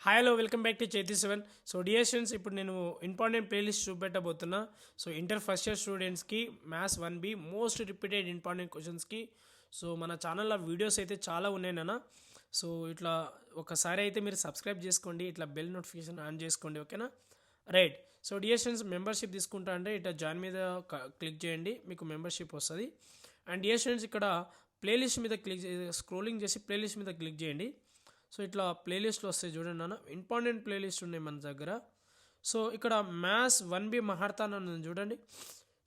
Hi hello welcome back to చేతి 7. So dear students, ఇప్పుడు నేను ఇంపార్టెంట్ ప్లేలిస్ట్ చూపెట్టబోతున్నా. సో ఇంటర్ ఫస్ట్ ఇయర్ స్టూడెంట్స్కి maths 1B most repeated important క్వశ్చన్స్కి so మన ఛానల్లో వీడియోస్ అయితే చాలా ఉన్నాయి నాన్న. సో ఇట్లా ఒకసారి అయితే మీరు సబ్స్క్రైబ్ చేసుకోండి, ఇట్లా బెల్ నోటిఫికేషన్ ఆన్ చేసుకోండి, ఓకేనా? Right. So dear students, membership తీసుకుంటా అంటే ఇట్లా జాయిన్ మీద క్లిక్ చేయండి, మీకు మెంబర్షిప్ వస్తుంది. అండ్ డియర్ స్టూడెంట్స్, ఇక్కడ ప్లేలిస్ట్ మీద స్క్రోలింగ్ చేసి ప్లేలిస్ట్ మీద క్లిక్ చేయండి. సో ఇట్లా ప్లేలిస్ట్లు వస్తాయి చూడండి నాన్న, ఇంపార్టెంట్ ప్లేలిస్ట్ ఉన్నాయి మన దగ్గర. సో ఇక్కడ మ్యాథ్స్ 1B మహార్థాన్ అని చూడండి.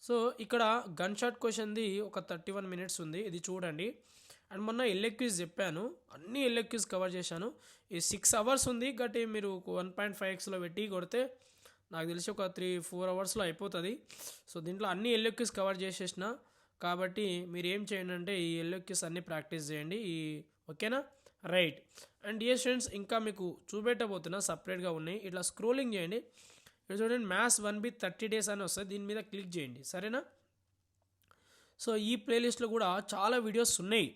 సో ఇక్కడ గన్ షాట్ క్వశ్చన్ది ఒక 31 minutes ఉంది, ఇది చూడండి. అండ్ మొన్న ఎల్ఎక్యూస్ చెప్పాను, అన్ని ఎల్ఎక్యూస్ కవర్ చేశాను. ఈ 6 hours ఉంది, గట్టి మీరు 1.5xలో పెట్టి కొడితే నాకు తెలిసి ఒక 3-4 hours అయిపోతుంది. సో దీంట్లో అన్ని ఎల్ఎక్యూస్ కవర్ చేసేసిన కాబట్టి మీరు ఏం చేయండి అంటే ఈ ఎల్ఎక్యూస్ అన్ని ప్రాక్టీస్ చేయండి, ఓకేనా? రైట్. అండ్ డియర్ స్టూడెంట్స్, ఇంకా మీకు చూపెట్టబోతున్నా సపరేట్గా ఉన్నాయి, ఇట్లా స్క్రోలింగ్ చేయండి. ఇక్కడ చూడండి మ్యాథ్స్ 1B 30 days అని వస్తుంది, దీని మీద క్లిక్ చేయండి, సరేనా? సో ఈ ప్లేలిస్ట్లో కూడా చాలా వీడియోస్ ఉన్నాయి.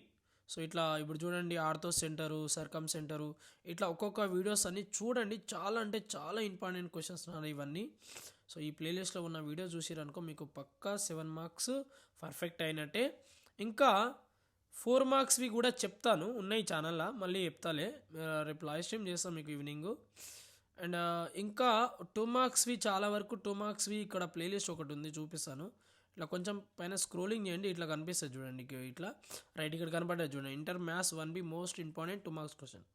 సో ఇట్లా ఇప్పుడు చూడండి, ఆర్థో సెంటరు, సర్కమ్ సెంటరు, ఇట్లా ఒక్కొక్క వీడియోస్ అన్ని చూడండి. చాలా అంటే చాలా ఇంపార్టెంట్ క్వశ్చన్స్ ఇవన్నీ. సో ఈ ప్లేలిస్ట్లో ఉన్న వీడియో చూసిరనుకో మీకు పక్కా 7 marks పర్ఫెక్ట్ అయినట్టే. ఇంకా 4 marksవి కూడా చెప్తాను, ఉన్నాయి ఛానల్లో, మళ్ళీ చెప్తాలే, రేపు లైవ్ స్ట్రీమ్ చేస్తాం మీకు ఈవినింగ్. అండ్ ఇంకా 2 marksవి చాలా వరకు 2 marksవి ఇక్కడ ప్లేలిస్ట్ ఒకటి ఉంది, చూపిస్తాను. ఇట్లా కొంచెం పైన స్క్రోలింగ్ చేయండి, ఇట్లా కనిపిస్తుంది చూడండి, ఇట్లా రైట్ ఇక్కడ కనపడేది చూడండి, inter maths 1B most important 2 marks question.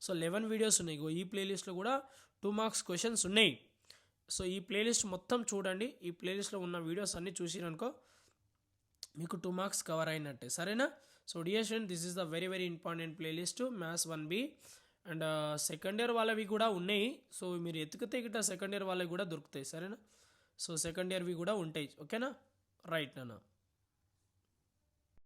So 11 videos ఉన్నాయి, ఈ ప్లేలిస్ట్లో కూడా 2 marks క్వశ్చన్స్ ఉన్నాయి. సో ఈ ప్లేలిస్ట్ మొత్తం చూడండి, ఈ ప్లేలిస్ట్లో ఉన్న వీడియోస్ అన్నీ చూసిరనుకో మీకు 2 marks కవర్ అయినట్టే, సరేనా? So dear student, this is the very very important playlist maths 1B. And second year వాళ్ళవి కూడా ఉన్నాయి. సో మీరు ఎత్తుకితే గిట్ట సెకండ్ ఇయర్ వాళ్ళవి కూడా దొరుకుతాయి, సరేనా? సో సెకండ్ ఇయర్వి కూడా ఉంటాయి, ఓకేనా? రైట్ నాన్న.